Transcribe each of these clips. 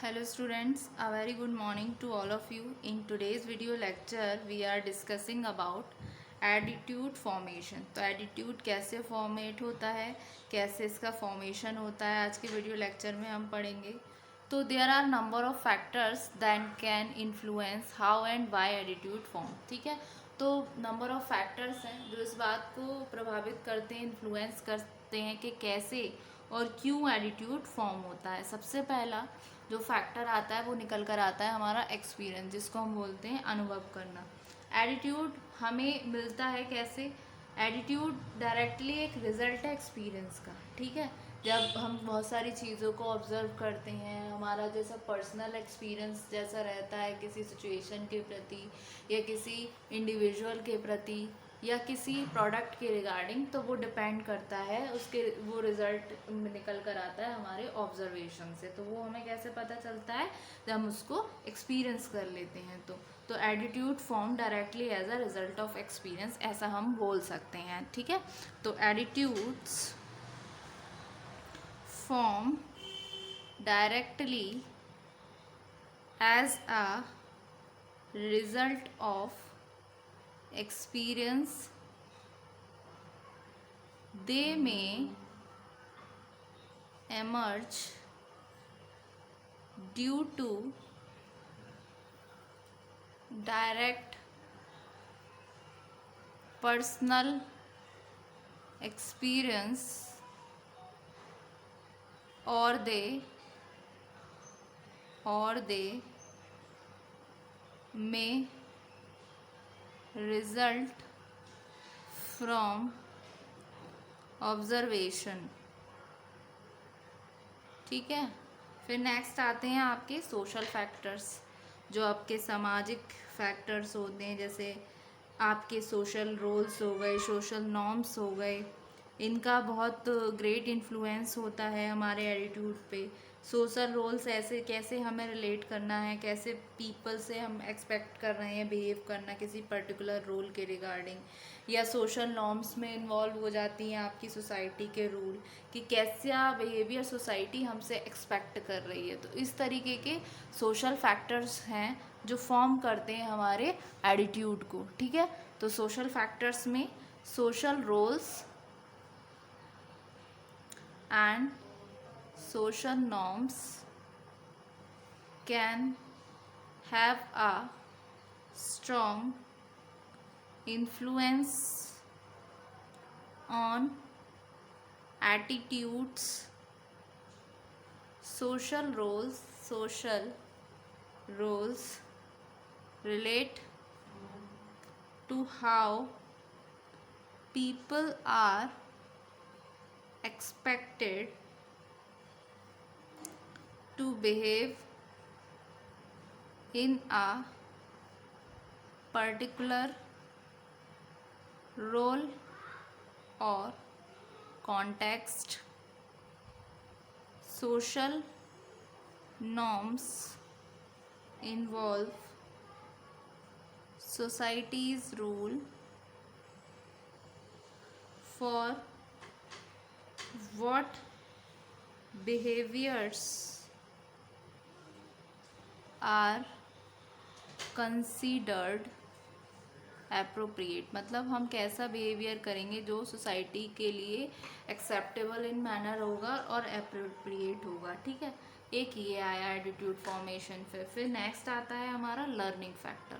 Hello students, a very good morning to all of you. In today's video lecture, we are discussing about attitude formation. तो attitude कैसे format होता है, कैसे इसका formation होता है, आज के वीडियो लेक्चर में हम पढ़ेंगे। तो there are number of factors that can influence how and why attitude form. ठीक है, तो नंबर ऑफ फैक्टर्स हैं जो इस बात को प्रभावित करते हैं, इन्फ्लुएंस करते हैं कि कैसे और क्यों एडिट्यूड फॉर्म होता है। सबसे पहला जो फैक्टर आता है वो निकल कर आता है हमारा एक्सपीरियंस, जिसको हम बोलते हैं अनुभव करना। एटीट्यूड हमें मिलता है कैसे? एटीट्यूड डायरेक्टली एक रिजल्ट है एक्सपीरियंस का। ठीक है, जब हम बहुत सारी चीज़ों को ऑब्जर्व करते हैं, हमारा जैसा पर्सनल एक्सपीरियंस जैसा रहता है किसी सिचुएशन के प्रति या किसी इंडिविजुअल के प्रति या किसी प्रोडक्ट के रिगार्डिंग, तो वो डिपेंड करता है, उसके वो रिजल्ट निकल कर आता है हमारे ऑब्जर्वेशन से। तो वो हमें कैसे पता चलता है? जब हम उसको एक्सपीरियंस कर लेते हैं। तो attitude form directly as a result of experience, ऐसा हम बोल सकते हैं। ठीक है, तो attitudes form directly as a result of experience. They may emerge due to direct personal experience, or they may result from observation. ठीक है, फिर नेक्स्ट आते हैं आपके सोशल फैक्टर्स, जो आपके सामाजिक फैक्टर्स होते हैं, जैसे आपके सोशल रोल्स हो गए, सोशल नॉर्म्स हो गए। इनका बहुत ग्रेट इन्फ्लुएंस होता है हमारे एटीट्यूड पे। सोशल रोल्स ऐसे कैसे हमें रिलेट करना है, कैसे पीपल से हम एक्सपेक्ट कर रहे हैं बिहेव करना किसी पर्टिकुलर रोल के रिगार्डिंग, या सोशल नॉर्म्स में इन्वॉल्व हो जाती हैं आपकी सोसाइटी के रूल कि कैसा बिहेवियर सोसाइटी हमसे एक्सपेक्ट कर रही है। तो इस तरीके के सोशल फैक्टर्स हैं जो फॉर्म करते हैं हमारे एटीट्यूड को। ठीक है, तो सोशल फैक्टर्स में social roles and social norms can have a strong influence on attitudes. Social roles relate to how people are expected to behave in a particular role or context. Social norms involve society's rule for what behaviors are considered appropriate। मतलब हम कैसा behaviour करेंगे जो society के लिए acceptable इन manner होगा और appropriate होगा। ठीक है, एक ये आया एटीट्यूड फॉर्मेशन। फिर नेक्स्ट आता है हमारा लर्निंग फैक्टर,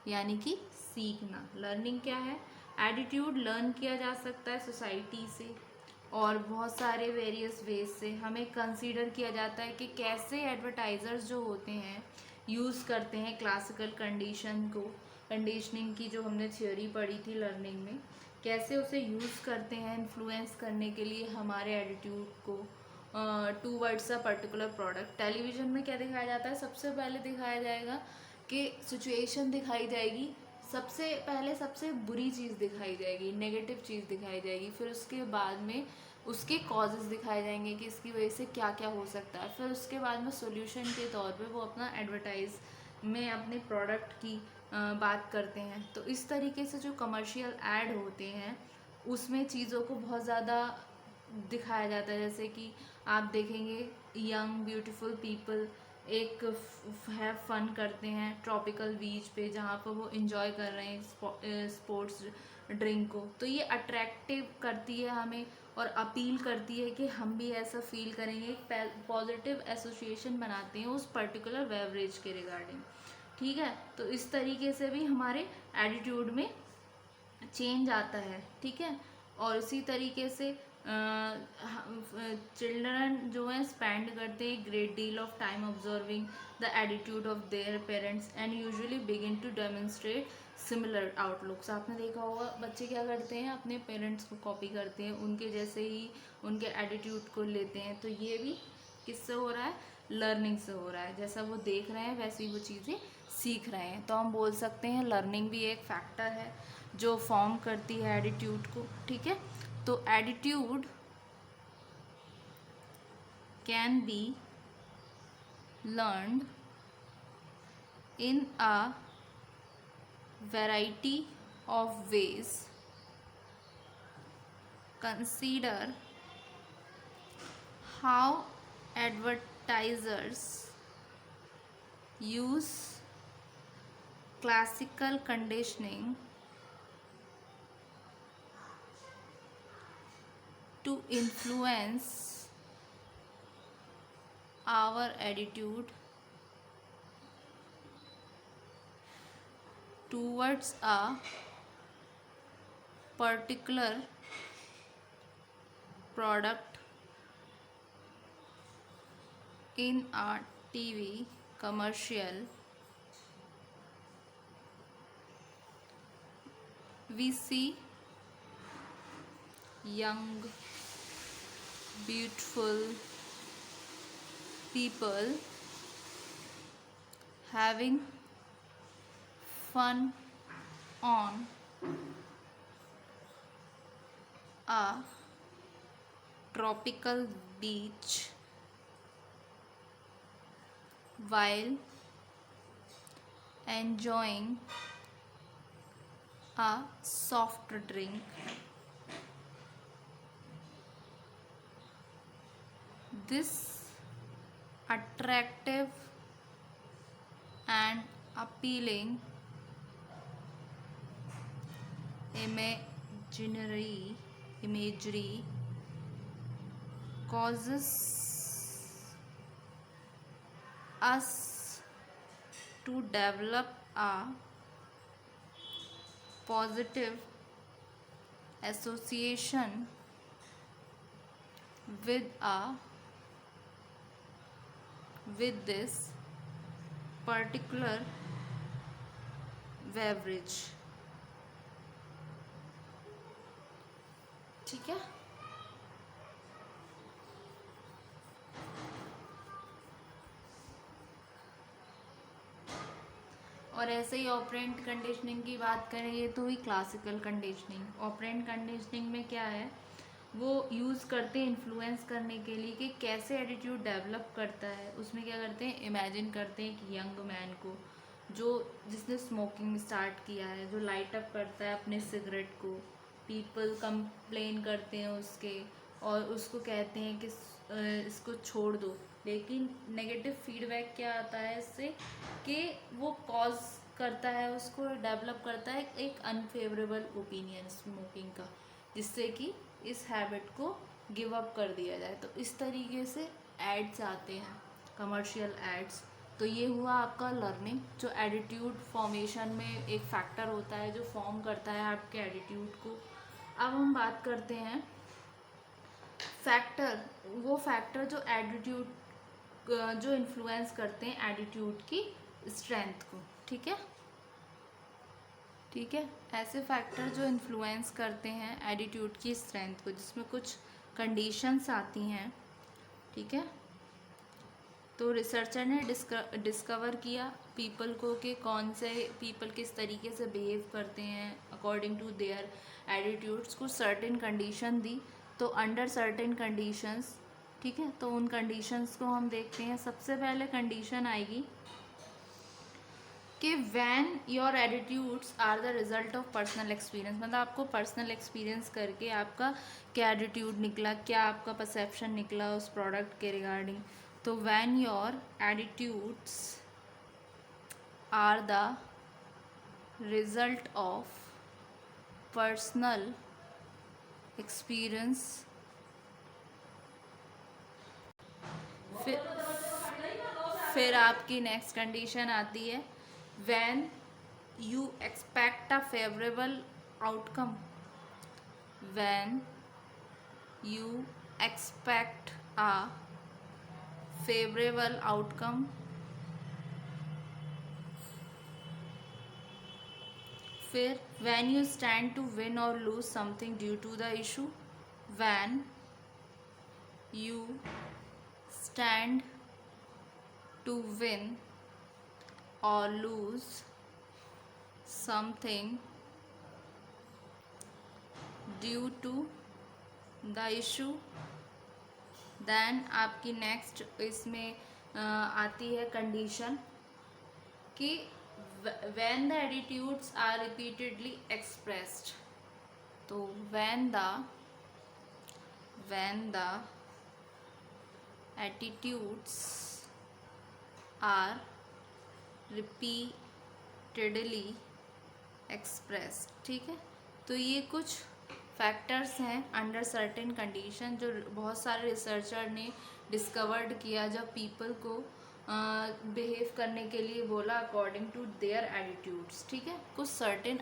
यानी कि सीखना। लर्निंग क्या है? एटीट्यूड लर्न किया जा सकता है सोसाइटी से और बहुत सारे वेरियस वेज से। हमें कंसीडर किया जाता है कि कैसे एडवर्टाइजर्स जो होते हैं यूज़ करते हैं क्लासिकल कंडीशनिंग की जो हमने थ्योरी पढ़ी थी लर्निंग में, कैसे उसे यूज़ करते हैं इन्फ्लुएंस करने के लिए हमारे एटीट्यूड को towards a particular product. Television में क्या दिखाया जाता है? सबसे पहले दिखाया जाएगा कि सिचुएशन दिखाई जाएगी, सबसे पहले सबसे बुरी चीज़ दिखाई जाएगी, नेगेटिव चीज़ दिखाई जाएगी, फिर उसके बाद में उसके कॉजेज़ दिखाए जाएंगे कि इसकी वजह से क्या क्या हो सकता है, फिर उसके बाद में सोल्यूशन के तौर पे वो अपना एडवर्टाइज में अपने प्रोडक्ट की बात करते हैं। तो इस तरीके से जो कमर्शियल ऐड होते हैं उसमें चीज़ों को बहुत ज़्यादा दिखाया जाता है। जैसे कि आप देखेंगे यंग ब्यूटीफुल पीपल एक हैव फन करते हैं ट्रॉपिकल बीच पे जहाँ पर वो इंजॉय कर रहे हैं स्पोर्ट्स ड्रिंक को, तो ये अट्रैक्टिव करती है हमें और अपील करती है कि हम भी ऐसा फील करेंगे, एक पॉजिटिव एसोसिएशन बनाते हैं उस पर्टिकुलर बेवरेज के रिगार्डिंग। ठीक है, तो इस तरीके से भी हमारे एटीट्यूड में चेंज आता है। ठीक है, और इसी तरीके से चिल्ड्रन जो है स्पेंड करते हैं great deal of time observing the attitude of their parents and usually begin to demonstrate similar outlooks. आपने देखा होगा बच्चे क्या करते हैं, अपने पेरेंट्स को कॉपी करते हैं, उनके जैसे ही उनके एटीट्यूड को लेते हैं। तो ये भी किससे हो रहा है, लर्निंग से हो रहा है। जैसा वो देख रहे हैं वैसे ही वो चीज़ें सीख रहे हैं। तो हम बोल सकते हैं लर्निंग भी एक फैक्टर है जो फॉर्म करती है एटीट्यूड को। ठीक है, तो attitude can be learned in a variety of ways. Consider how advertisers use classical conditioning to influence our attitude towards a particular product in a TV commercial. We see young, beautiful people having fun on a tropical beach while enjoying a soft drink. This attractive and appealing imagery causes us to develop a positive association with this particular beverage. ठीक है, और ऐसे ही operant conditioning की बात करें, ये तो हुई क्लासिकल कंडीशनिंग। ऑपरेंट कंडीशनिंग में क्या है, वो यूज़ करते हैं इन्फ्लुएंस करने के लिए कि कैसे एटीट्यूड डेवलप करता है। उसमें क्या करते हैं, इमेजिन करते हैं कि यंग मैन को जिसने स्मोकिंग स्टार्ट किया है, जो लाइट अप करता है अपने सिगरेट को, पीपल कंप्लेन करते हैं उसके और उसको कहते हैं कि इसको छोड़ दो, लेकिन नेगेटिव फीडबैक क्या आता है इससे कि वो कॉज करता है, उसको डेवलप करता है एक अनफेवरेबल ओपिनियन स्मोकिंग का, जिससे कि इस हैबिट को गिव अप कर दिया जाए। तो इस तरीके से एड्स आते हैं, कमर्शियल एड्स। तो ये हुआ आपका लर्निंग, जो एटीट्यूड फॉर्मेशन में एक फैक्टर होता है जो फॉर्म करता है आपके एटीट्यूड को। अब हम बात करते हैं फैक्टर, वो फैक्टर जो एटीट्यूड जो इन्फ्लुएंस करते हैं एटीट्यूड की स्ट्रेंथ को। ठीक है, ठीक है, ऐसे फैक्टर जो इन्फ्लुएंस करते हैं एटीट्यूड की स्ट्रेंथ को, जिसमें कुछ कंडीशंस आती हैं। ठीक है, तो रिसर्चर ने डिस्कवर किया पीपल को कि कौन से पीपल किस तरीके से बिहेव करते हैं अकॉर्डिंग टू देयर एटीट्यूड्स को सर्टेन कंडीशन दी। तो अंडर सर्टेन कंडीशंस, ठीक है, तो उन कंडीशंस को हम देखते हैं। सबसे पहले कंडीशन आएगी कि when your attitudes are the result of personal experience, मतलब आपको पर्सनल एक्सपीरियंस करके आपका क्या एटीट्यूड निकला, क्या आपका परसेप्शन निकला उस प्रोडक्ट के रिगार्डिंग, तो when your attitudes are the result of personal experience, फिर आपकी नेक्स्ट कंडीशन आती है when you expect a favourable outcome, when you expect a favourable outcome, फिर when you stand to win or lose something due to the issue, when you stand to win or lose something due to the issue, then आपकी next इसमें आती है condition कि when the attitudes are repeatedly expressed, तो when the attitudes are repeatedly expressed, ठीक है। तो ये कुछ फैक्टर्स हैं अंडर सर्टेन कंडीशन जो बहुत सारे रिसर्चर ने डिस्कवर्ड किया जब पीपल को बिहेव करने के लिए बोला अकॉर्डिंग टू देयर एटीट्यूड्स, ठीक है, कुछ सर्टेन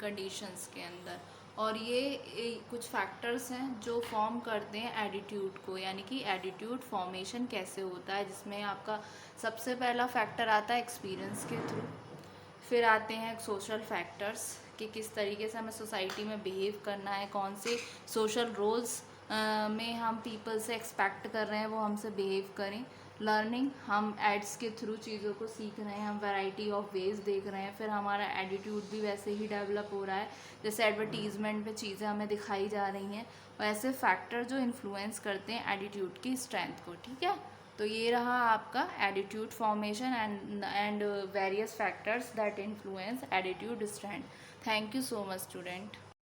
कंडीशंस के अंदर। और ये कुछ फैक्टर्स हैं जो फॉर्म करते हैं एटीट्यूड को, यानी कि एटीट्यूड फॉर्मेशन कैसे होता है, जिसमें आपका सबसे पहला फैक्टर आता है एक्सपीरियंस के थ्रू, फिर आते हैं सोशल फैक्टर्स कि किस तरीके से हमें सोसाइटी में बिहेव करना है, कौन से सोशल रोल्स में हम पीपल से एक्सपेक्ट कर रहे हैं वो हमसे बिहेव करें, लर्निंग, हम एड्स के थ्रू चीज़ों को सीख रहे हैं, हम वैरायटी ऑफ वेज देख रहे हैं, फिर हमारा एटीट्यूड भी वैसे ही डेवलप हो रहा है जैसे एडवर्टीज़मेंट पे चीज़ें हमें दिखाई जा रही हैं, और ऐसे फैक्टर जो इन्फ्लुएंस करते हैं एटीट्यूड की स्ट्रेंथ को, ठीक है। तो ये रहा आपका attitude formation and various factors that influence attitude strength. Thank you so much student.